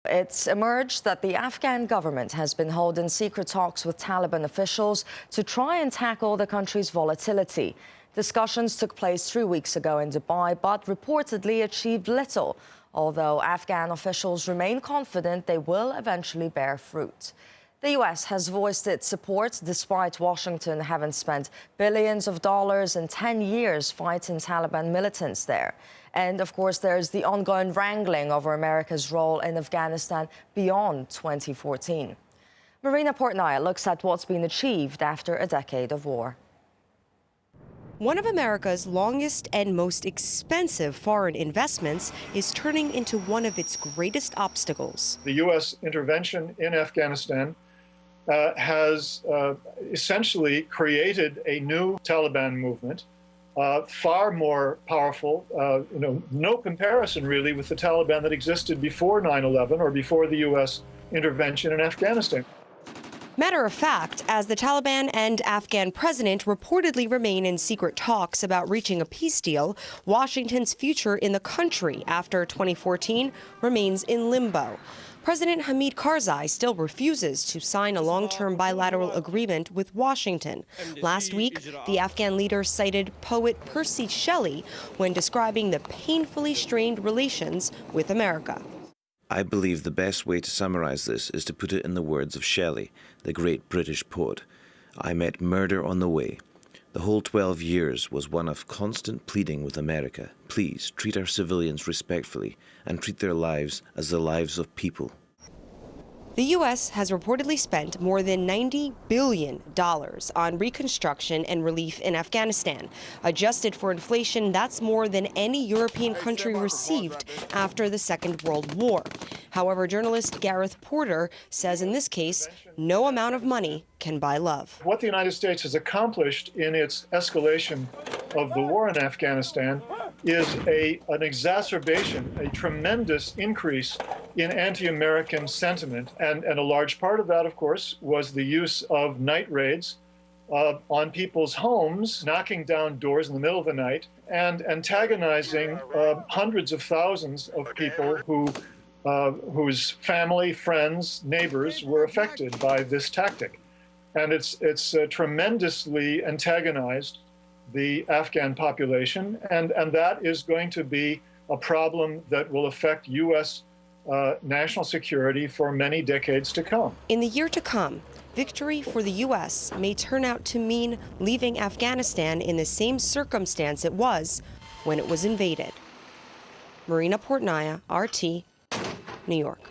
It's emerged that the Afghan government has been holding secret talks with Taliban officials to try and tackle the country's volatility. Discussions took place 3 weeks ago in Dubai, but reportedly achieved little, although Afghan officials remain confident they will eventually bear fruit. The US has voiced its support despite Washington having spent billions of dollars in 10 years fighting Taliban militants there. And of course, there's the ongoing wrangling over America's role in Afghanistan beyond 2014. Marina Portnaya looks at what's been achieved after a decade of war. One of America's longest and most expensive foreign investments is turning into one of its greatest obstacles. The U.S. intervention in Afghanistan has essentially created a new Taliban movement, far more powerful, no comparison really with the Taliban that existed before 9/11 or before the U.S. intervention in Afghanistan. Matter of fact, as the Taliban and Afghan president reportedly remain in secret talks about reaching a peace deal, Washington's future in the country after 2014 remains in limbo. President Hamid Karzai still refuses to sign a long-term bilateral agreement with Washington. Last week, the Afghan leader cited poet Percy Shelley when describing the painfully strained relations with America. I believe the best way to summarize this is to put it in the words of Shelley, the great British poet. I met murder on the way. The whole 12 years was one of constant pleading with America. Please treat our civilians respectfully and treat their lives as the lives of people. The U.S. has reportedly spent more than $90 billion on reconstruction and relief in Afghanistan. Adjusted for inflation, that's more than any European country received after the Second World War. However, journalist Gareth Porter says in this case, no amount of money can buy love. What the United States has accomplished in its escalation of the war in Afghanistan is an exacerbation, a tremendous increase in anti-American sentiment. And a large part of that, of course, was the use of night raids on people's homes, knocking down doors in the middle of the night and antagonizing hundreds of thousands of people whose family, friends, neighbors were affected by this tactic. And it's tremendously antagonized the Afghan population, and that is going to be a problem that will affect U.S. National security for many decades to come. In the year to come, victory for the U.S. may turn out to mean leaving Afghanistan in the same circumstance it was when it was invaded. Marina Portnaya, RT, New York.